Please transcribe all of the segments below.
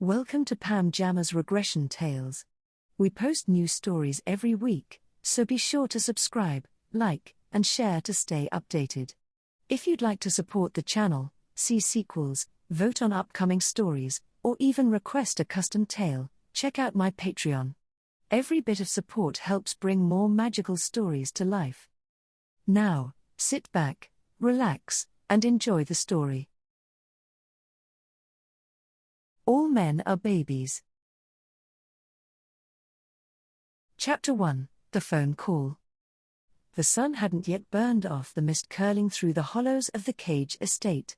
Welcome to Pam Jammer's Regression Tales. We post new stories every week, so be sure to subscribe, like, and share to stay updated. If you'd like to support the channel, see sequels, vote on upcoming stories, or even request a custom tale, check out my Patreon. Every bit of support helps bring more magical stories to life. Now, sit back, relax, and enjoy the story. All Men Are Babies. Chapter 1, The Phone Call. The sun hadn't yet burned off the mist curling through the hollows of the Cage estate.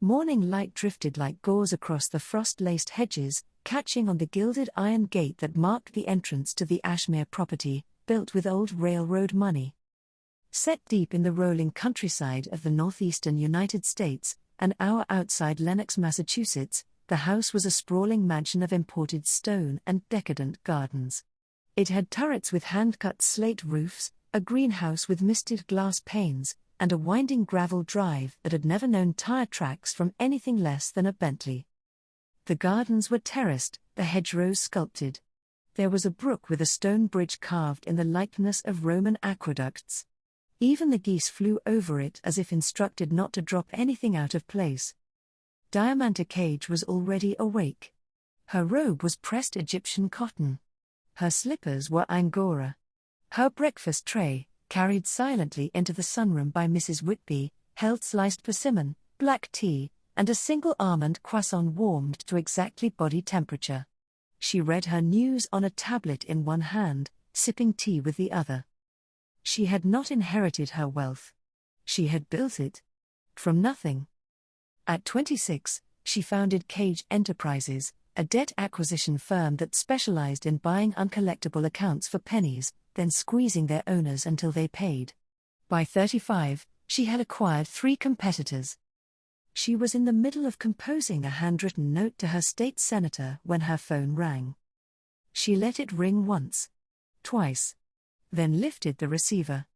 Morning light drifted like gauze across the frost-laced hedges, catching on the gilded iron gate that marked the entrance to the Ashmere property, built with old railroad money. Set deep in the rolling countryside of the northeastern United States, an hour outside Lenox, Massachusetts, the house was a sprawling mansion of imported stone and decadent gardens. It had turrets with hand-cut slate roofs, a greenhouse with misted glass panes, and a winding gravel drive that had never known tire tracks from anything less than a Bentley. The gardens were terraced, the hedgerows sculpted. There was a brook with a stone bridge carved in the likeness of Roman aqueducts. Even the geese flew over it as if instructed not to drop anything out of place. Diamanta Cage was already awake. Her robe was pressed Egyptian cotton. Her slippers were Angora. Her breakfast tray, carried silently into the sunroom by Mrs. Whitby, held sliced persimmon, black tea, and a single almond croissant warmed to exactly body temperature. She read her news on a tablet in one hand, sipping tea with the other. She had not inherited her wealth. She had built it. From nothing. At 26, she founded Cage Enterprises, a debt acquisition firm that specialized in buying uncollectible accounts for pennies, then squeezing their owners until they paid. By 35, she had acquired 3 competitors. She was in the middle of composing a handwritten note to her state senator when her phone rang. She let it ring once, twice, then lifted the receiver.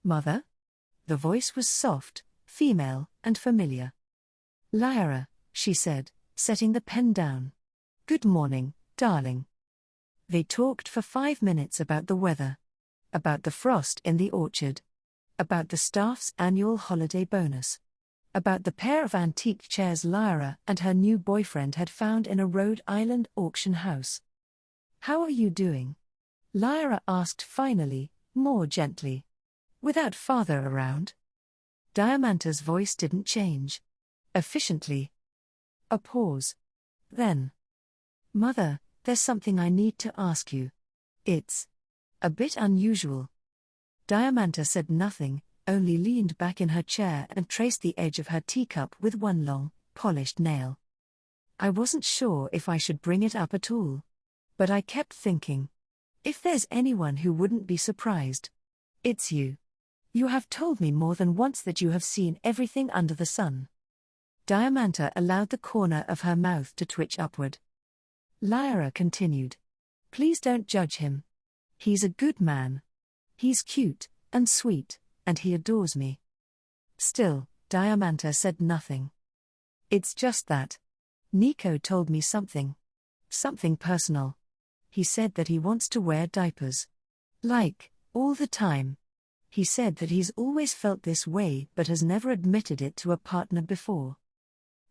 "Mother?" The voice was soft, female, and familiar. "Lyra," she said, setting the pen down. "Good morning, darling." They talked for 5 minutes about the weather, about the frost in the orchard, about the staff's annual holiday bonus, about the pair of antique chairs Lyra and her new boyfriend had found in a Rhode Island auction house. "How are you doing?" Lyra asked finally, more gently. "Without father around?" Diamanta's voice didn't change. Efficiently. A pause. Then. "Mother, there's something I need to ask you. It's a bit unusual." Diamanta said nothing, only leaned back in her chair and traced the edge of her teacup with one long, polished nail. "I wasn't sure if I should bring it up at all. But I kept thinking. If there's anyone who wouldn't be surprised, it's you. You have told me more than once that you have seen everything under the sun." Diamanta allowed the corner of her mouth to twitch upward. Lyra continued. "Please don't judge him. He's a good man. He's cute, and sweet, and he adores me." Still, Diamanta said nothing. "It's just that. Nico told me something. Something personal. He said that he wants to wear diapers. Like, all the time. He said that he's always felt this way but has never admitted it to a partner before."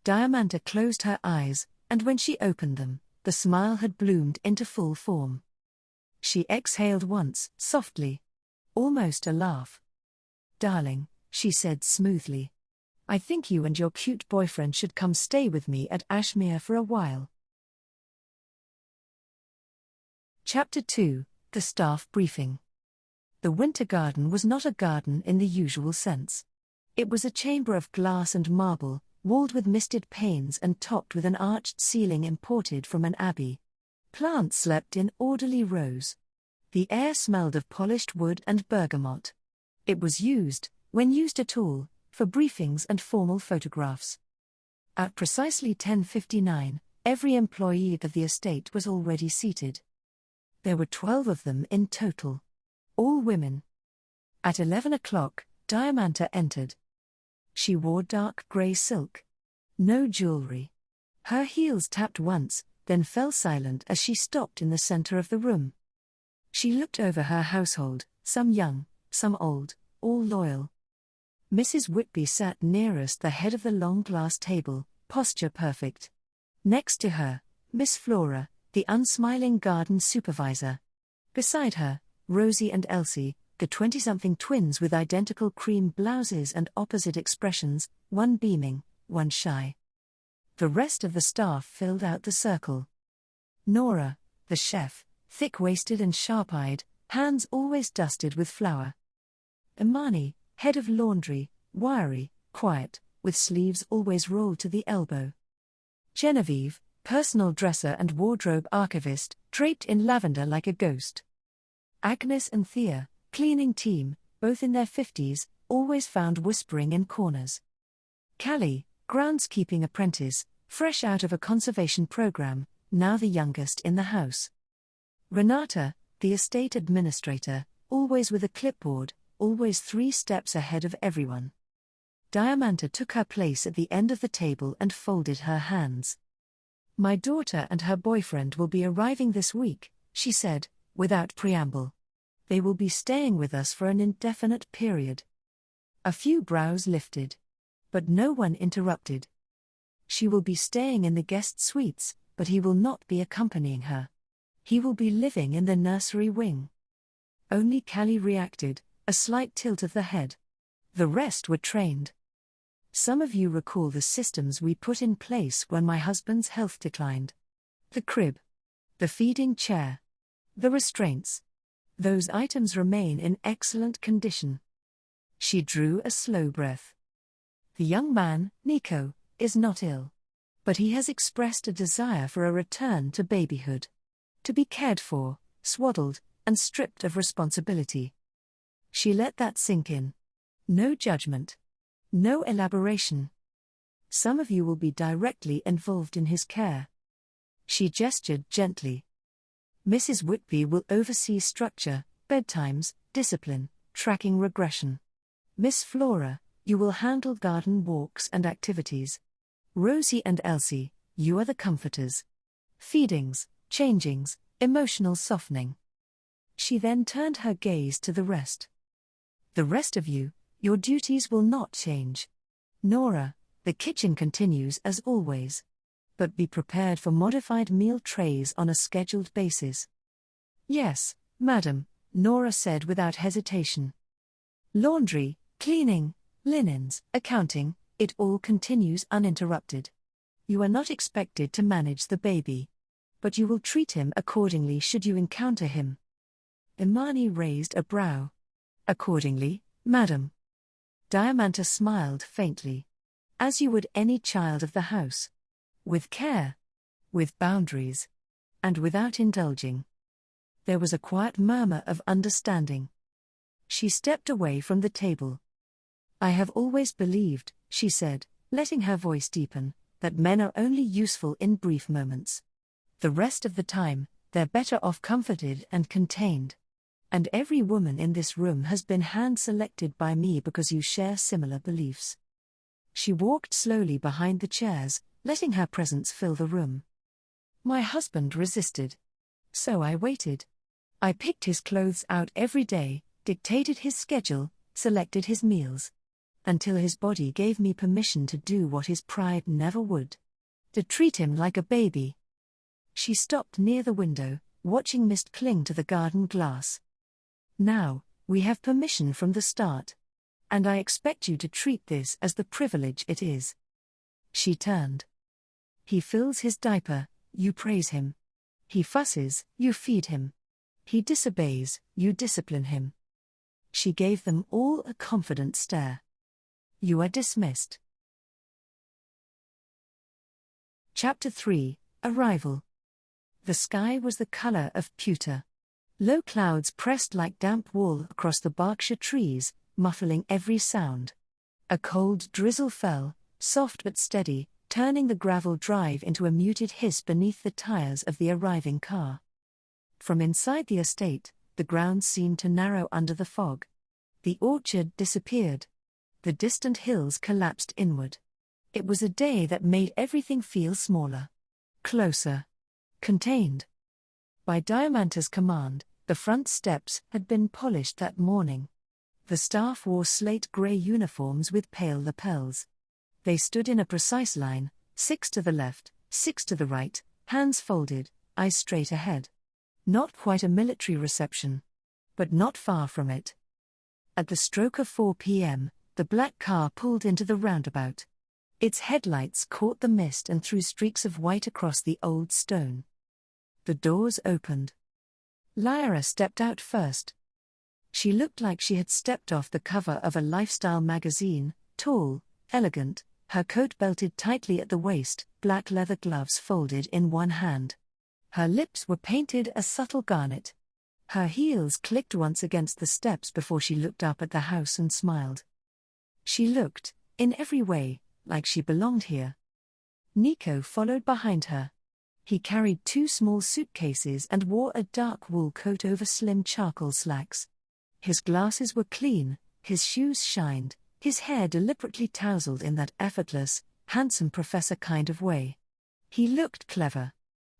Diamanta closed her eyes, and when she opened them, the smile had bloomed into full form. She exhaled once, softly. Almost a laugh. "Darling," she said smoothly. "I think you and your cute boyfriend should come stay with me at Ashmere for a while." Chapter 2, The Staff Briefing. The winter garden was not a garden in the usual sense. It was a chamber of glass and marble, walled with misted panes and topped with an arched ceiling imported from an abbey. Plants slept in orderly rows. The air smelled of polished wood and bergamot. It was used, when used at all, for briefings and formal photographs. At precisely 10:59, every employee of the estate was already seated. There were 12 of them in total. All women. At 11 o'clock, Diamanta entered. She wore dark grey silk. No jewelry. Her heels tapped once, then fell silent as she stopped in the center of the room. She looked over her household, some young, some old, all loyal. Mrs. Whitby sat nearest the head of the long glass table, posture perfect. Next to her, Miss Flora, the unsmiling garden supervisor. Beside her, Rosie and Elsie, the 20-something twins with identical cream blouses and opposite expressions, one beaming, one shy. The rest of the staff filled out the circle. Nora, the chef, thick-waisted and sharp-eyed, hands always dusted with flour. Imani, head of laundry, wiry, quiet, with sleeves always rolled to the elbow. Genevieve, personal dresser and wardrobe archivist, draped in lavender like a ghost. Agnes and Thea, cleaning team, both in their 50s, always found whispering in corners. Callie, groundskeeping apprentice, fresh out of a conservation program, now the youngest in the house. Renata, the estate administrator, always with a clipboard, always 3 steps ahead of everyone. Diamanta took her place at the end of the table and folded her hands. "My daughter and her boyfriend will be arriving this week," she said, without preamble. "They will be staying with us for an indefinite period." A few brows lifted. But no one interrupted. She will be staying in the guest suites, but he will not be accompanying her. He will be living in the nursery wing. Only Callie reacted, a slight tilt of the head. The rest were trained. Some of you recall the systems we put in place when my husband's health declined. The crib. The feeding chair. The restraints. Those items remain in excellent condition. She drew a slow breath. The young man, Nico, is not ill. But he has expressed a desire for a return to babyhood. To be cared for, swaddled, and stripped of responsibility. She let that sink in. No judgment. No elaboration. Some of you will be directly involved in his care. She gestured gently. Mrs. Whitby will oversee structure, bedtimes, discipline, tracking regression. Miss Flora, you will handle garden walks and activities. Rosie and Elsie, you are the comforters. Feedings, changings, emotional softening. She then turned her gaze to the rest. The rest of you, your duties will not change. Nora, the kitchen continues as always. But be prepared for modified meal trays on a scheduled basis. Yes, madam, Nora said without hesitation. Laundry, cleaning, linens, accounting, it all continues uninterrupted. You are not expected to manage the baby. But you will treat him accordingly should you encounter him. Imani raised a brow. Accordingly, madam. Diamanta smiled faintly. As you would any child of the house. With care. With boundaries. And without indulging. There was a quiet murmur of understanding. She stepped away from the table. I have always believed, she said, letting her voice deepen, that men are only useful in brief moments. The rest of the time, they're better off comforted and contained. And every woman in this room has been hand-selected by me because you share similar beliefs. She walked slowly behind the chairs, letting her presence fill the room. My husband resisted. So I waited. I picked his clothes out every day, dictated his schedule, selected his meals. Until his body gave me permission to do what his pride never would. To treat him like a baby. She stopped near the window, watching mist cling to the garden glass. Now, we have permission from the start. And I expect you to treat this as the privilege it is. She turned. He fills his diaper, you praise him. He fusses, you feed him. He disobeys, you discipline him. She gave them all a confident stare. You are dismissed. Chapter 3, Arrival. The sky was the color of pewter. Low clouds pressed like damp wool across the Berkshire trees, muffling every sound. A cold drizzle fell, soft but steady, turning the gravel drive into a muted hiss beneath the tires of the arriving car. From inside the estate, the ground seemed to narrow under the fog. The orchard disappeared. The distant hills collapsed inward. It was a day that made everything feel smaller. Closer. Contained. By Diamanta's command, the front steps had been polished that morning. The staff wore slate-grey uniforms with pale lapels. They stood in a precise line, 6 to the left, 6 to the right, hands folded, eyes straight ahead. Not quite a military reception. But not far from it. At the stroke of 4 p.m., the black car pulled into the roundabout. Its headlights caught the mist and threw streaks of white across the old stone. The doors opened. Lyra stepped out first. She looked like she had stepped off the cover of a lifestyle magazine, tall, elegant, her coat belted tightly at the waist, black leather gloves folded in one hand. Her lips were painted a subtle garnet. Her heels clicked once against the steps before she looked up at the house and smiled. She looked, in every way, like she belonged here. Nico followed behind her. He carried 2 small suitcases and wore a dark wool coat over slim charcoal slacks. His glasses were clean, his shoes shined, his hair deliberately tousled in that effortless, handsome professor kind of way. He looked clever.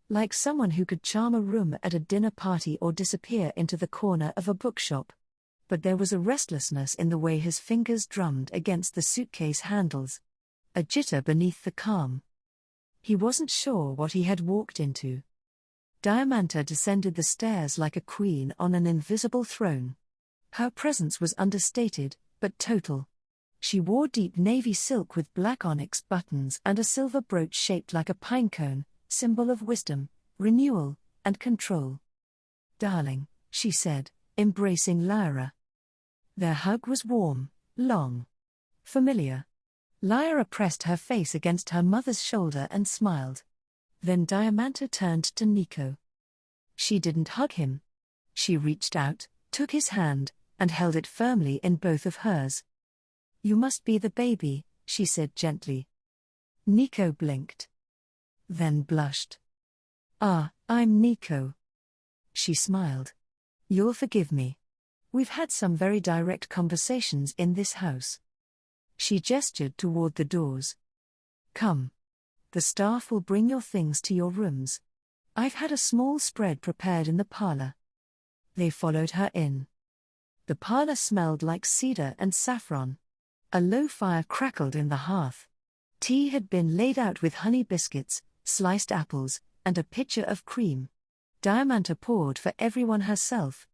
Like someone who could charm a room at a dinner party or disappear into the corner of a bookshop. But there was a restlessness in the way his fingers drummed against the suitcase handles. A jitter beneath the calm. He wasn't sure what he had walked into. Diamanta descended the stairs like a queen on an invisible throne. Her presence was understated, but total. She wore deep navy silk with black onyx buttons and a silver brooch shaped like a pinecone, symbol of wisdom, renewal, and control. "Darling," she said, embracing Lyra. Their hug was warm, long, familiar. Lyra pressed her face against her mother's shoulder and smiled. Then Diamanta turned to Nico. She didn't hug him. She reached out, took his hand, and held it firmly in both of hers. "You must be the baby," she said gently. Nico blinked. Then blushed. "Ah, I'm Nico." She smiled. "You'll forgive me. We've had some very direct conversations in this house." She gestured toward the doors. "Come. The staff will bring your things to your rooms. I've had a small spread prepared in the parlor." They followed her in. The parlor smelled like cedar and saffron. A low fire crackled in the hearth. Tea had been laid out with honey biscuits, sliced apples, and a pitcher of cream. Diamanta poured for everyone herself.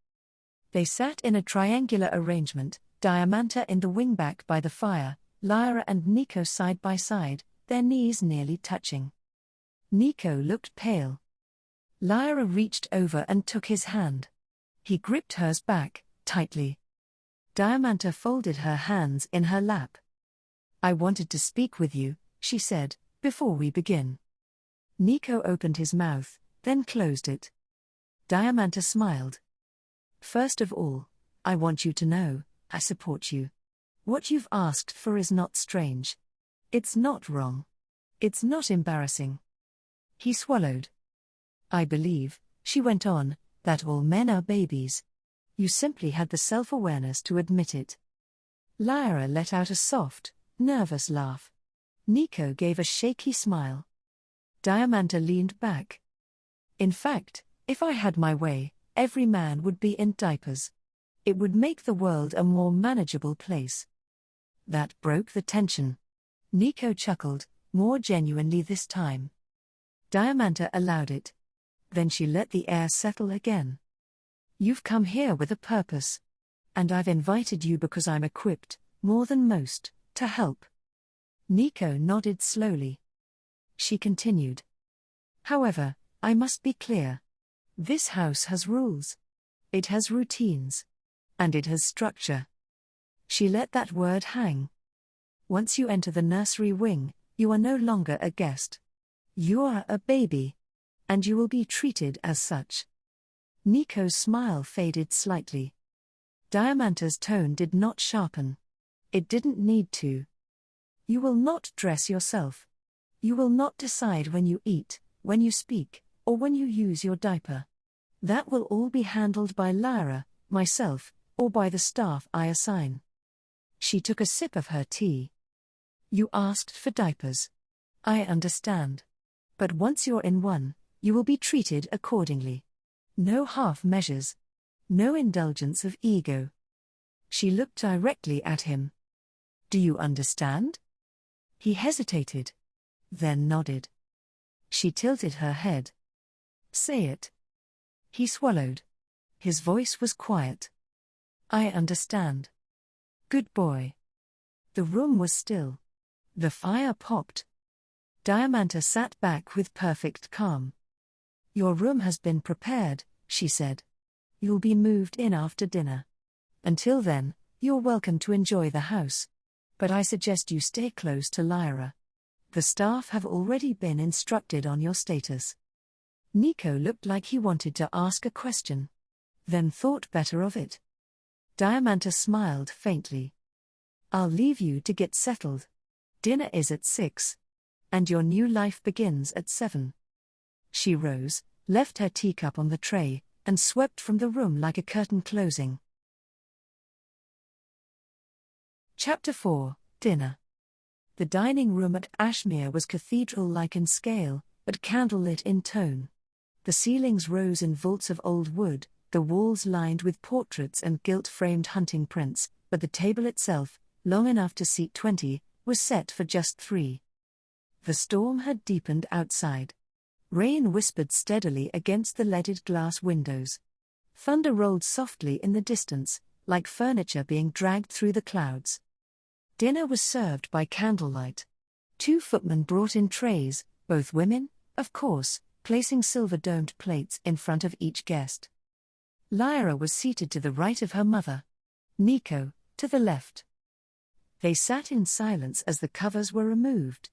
They sat in a triangular arrangement, Diamanta in the wingback by the fire, Lyra and Nico side by side, their knees nearly touching. Nico looked pale. Lyra reached over and took his hand. He gripped hers back, tightly. Diamanta folded her hands in her lap. "I wanted to speak with you," she said, "before we begin." Nico opened his mouth, then closed it. Diamanta smiled. "First of all, I want you to know, I support you. What you've asked for is not strange. It's not wrong. It's not embarrassing." He swallowed. "I believe," she went on, "that all men are babies. You simply had the self-awareness to admit it." Lyra let out a soft, nervous laugh. Nico gave a shaky smile. Diamanta leaned back. "In fact, if I had my way, every man would be in diapers. It would make the world a more manageable place." That broke the tension. Nico chuckled, more genuinely this time. Diamanta allowed it. Then she let the air settle again. "You've come here with a purpose. And I've invited you because I'm equipped, more than most, to help." Nico nodded slowly. She continued. "However, I must be clear. This house has rules. It has routines. And it has structure." She let that word hang. "Once you enter the nursery wing, you are no longer a guest. You are a baby. And you will be treated as such." Nico's smile faded slightly. Diamanta's tone did not sharpen. It didn't need to. "You will not dress yourself. You will not decide when you eat, when you speak, or when you use your diaper. That will all be handled by Lyra, myself, or by the staff I assign." She took a sip of her tea. "You asked for diapers. I understand. But once you're in one, You will be treated accordingly. No half measures. No indulgence of ego. She looked directly at him. Do you understand? He hesitated. Then nodded. She tilted her head. Say it. He swallowed. His voice was quiet. I understand. Good boy. The room was still. The fire popped. Diamanta sat back with perfect calm. Your room has been prepared, she said. You'll be moved in after dinner. Until then, you're welcome to enjoy the house. But I suggest you stay close to Lyra. The staff have already been instructed on your status. Nico looked like he wanted to ask a question. Then thought better of it. Diamanta smiled faintly. I'll leave you to get settled. Dinner is at 6. And your new life begins at 7. She rose, left her teacup on the tray, and swept from the room like a curtain closing. Chapter 4, Dinner. The dining room at Ashmere was cathedral-like in scale, but candlelit in tone. The ceilings rose in vaults of old wood, the walls lined with portraits and gilt-framed hunting prints, but the table itself, long enough to seat 20, was set for just 3. The storm had deepened outside. Rain whispered steadily against the leaded glass windows. Thunder rolled softly in the distance, like furniture being dragged through the clouds. Dinner was served by candlelight. 2 footmen brought in trays, both women, of course, placing silver-domed plates in front of each guest. Lyra was seated to the right of her mother. Nico, to the left. They sat in silence as the covers were removed.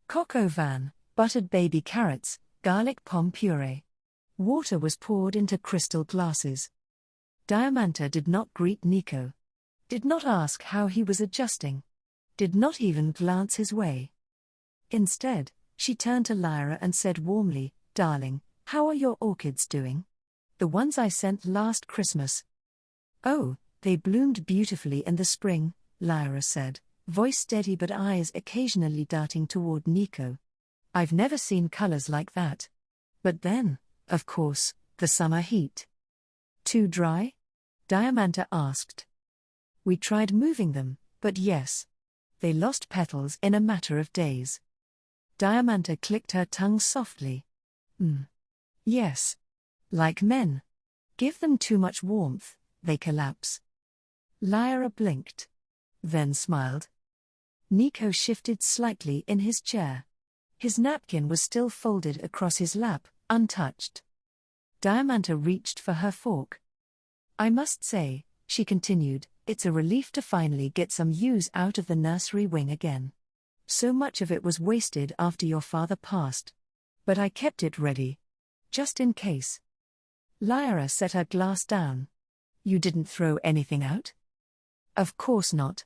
Coq au vin, buttered baby carrots, garlic pomme puree. Water was poured into crystal glasses. Diamanta did not greet Nico. Did not ask how he was adjusting. Did not even glance his way. Instead, she turned to Lyra and said warmly, Darling, how are your orchids doing? The ones I sent last Christmas. Oh, they bloomed beautifully in the spring, Lyra said, voice steady but eyes occasionally darting toward Nico. I've never seen colors like that. But then, of course, the summer heat. Too dry? Diamanta asked. We tried moving them, but yes. They lost petals in a matter of days. Diamanta clicked her tongue softly. Yes. Like men. Give them too much warmth, they collapse. Lyra blinked. Then smiled. Nico shifted slightly in his chair. His napkin was still folded across his lap, untouched. Diamanta reached for her fork. I must say, she continued, it's a relief to finally get some use out of the nursery wing again. So much of it was wasted after your father passed. But I kept it ready. Just in case. Lyra set her glass down. You didn't throw anything out? Of course not.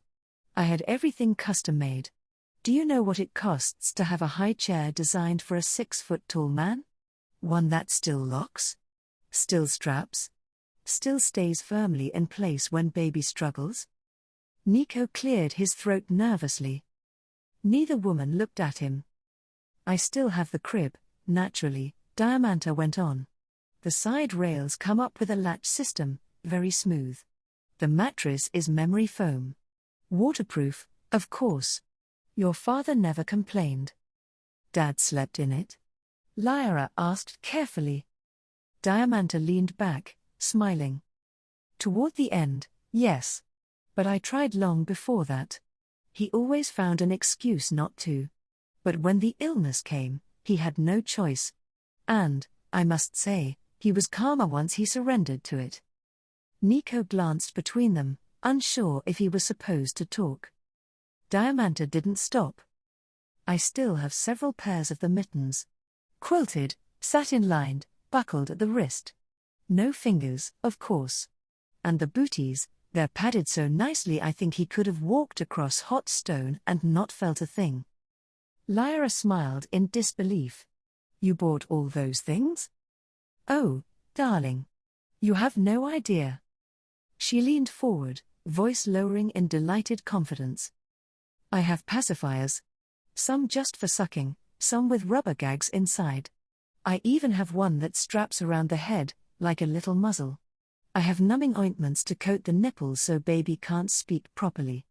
I had everything custom-made. Do you know what it costs to have a high chair designed for a 6-foot-tall man? One that still locks? Still straps? Still stays firmly in place when baby struggles? Nico cleared his throat nervously. Neither woman looked at him. I still have the crib, naturally, Diamanta went on. The side rails come up with a latch system, very smooth. The mattress is memory foam. Waterproof, of course. Your father never complained. Dad slept in it? Lyra asked carefully. Diamanta leaned back, smiling. Toward the end, yes. But I tried long before that. He always found an excuse not to. But when the illness came, he had no choice. And, I must say, he was calmer once he surrendered to it. Nico glanced between them, unsure if he was supposed to talk. Diamanta didn't stop. I still have several pairs of the mittens. Quilted, satin-lined, buckled at the wrist. No fingers, of course. And the booties, they're padded so nicely I think he could have walked across hot stone and not felt a thing. Lyra smiled in disbelief. You bought all those things? Oh, darling. You have no idea. She leaned forward, voice lowering in delighted confidence. I have pacifiers. Some just for sucking, some with rubber gags inside. I even have one that straps around the head, like a little muzzle. I have numbing ointments to coat the nipples so baby can't speak properly.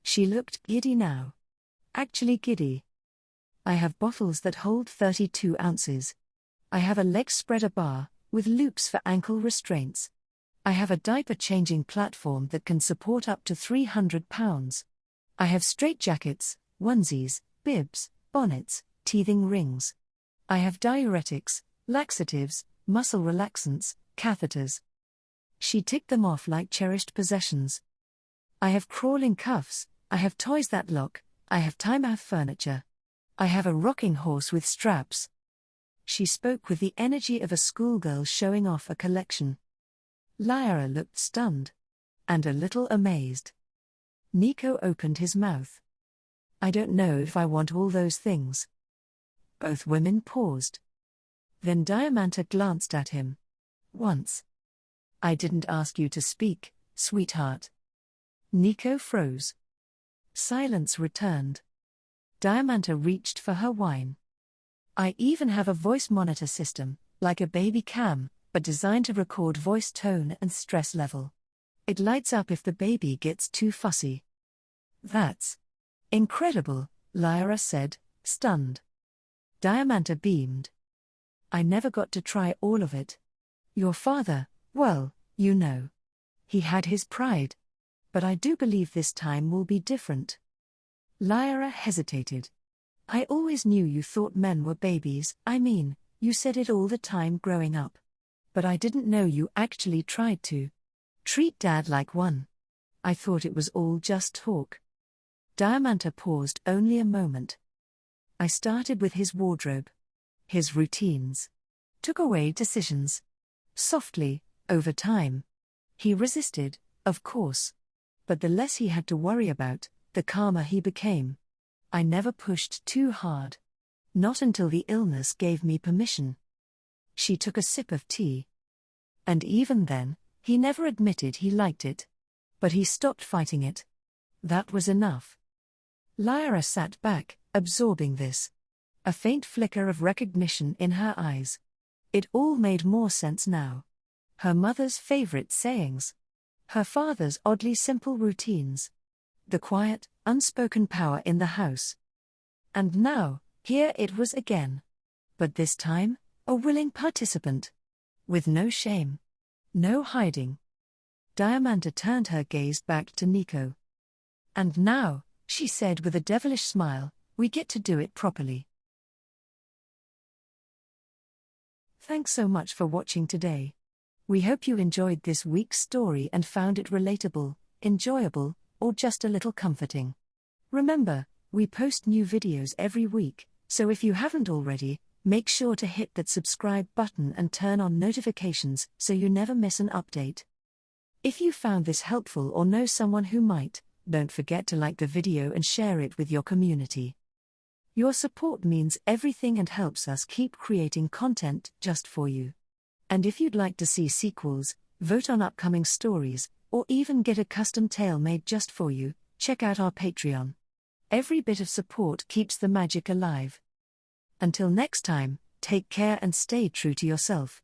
She looked giddy now. Actually giddy. I have bottles that hold 32 ounces. I have a leg spreader bar, with loops for ankle restraints. I have a diaper changing platform that can support up to 300 pounds. I have straitjackets, onesies, bibs, bonnets, teething rings. I have diuretics, laxatives, muscle relaxants, catheters. She ticked them off like cherished possessions. I have crawling cuffs, I have toys that lock, I have tie-mouth furniture. I have a rocking horse with straps. She spoke with the energy of a schoolgirl showing off a collection. Lyra looked stunned. And a little amazed. Nico opened his mouth. I don't know if I want all those things. Both women paused. Then Diamanta glanced at him. Once. I didn't ask you to speak, sweetheart. Nico froze. Silence returned. Diamanta reached for her wine. I even have a voice monitor system, like a baby cam, but designed to record voice tone and stress level. It lights up if the baby gets too fussy. That's incredible, Lyra said, stunned. Diamanta beamed. I never got to try all of it. Your father, well, you know. He had his pride. But I do believe this time will be different. Lyra hesitated. I always knew you thought men were babies, I mean, you said it all the time growing up. But I didn't know you actually tried to treat Dad like one. I thought it was all just talk. Diamanta paused only a moment. I started with his wardrobe. His routines. Took away decisions. Softly, over time. He resisted, of course. But the less he had to worry about, the calmer he became. I never pushed too hard. Not until the illness gave me permission. She took a sip of tea. And even then, he never admitted he liked it. But he stopped fighting it. That was enough. Lyra sat back, absorbing this. A faint flicker of recognition in her eyes. It all made more sense now. Her mother's favorite sayings. Her father's oddly simple routines. The quiet, unspoken power in the house. And now, here it was again. But this time, a willing participant. With no shame. No hiding. Diamanta turned her gaze back to Nico. And now, she said with a devilish smile, we get to do it properly. Thanks so much for watching today. We hope you enjoyed this week's story and found it relatable, enjoyable, or just a little comforting. Remember, we post new videos every week, so if you haven't already, make sure to hit that subscribe button and turn on notifications so you never miss an update. If you found this helpful or know someone who might, don't forget to like the video and share it with your community. Your support means everything and helps us keep creating content just for you. And if you'd like to see sequels, vote on upcoming stories, or even get a custom tale made just for you, check out our Patreon. Every bit of support keeps the magic alive. Until next time, take care and stay true to yourself.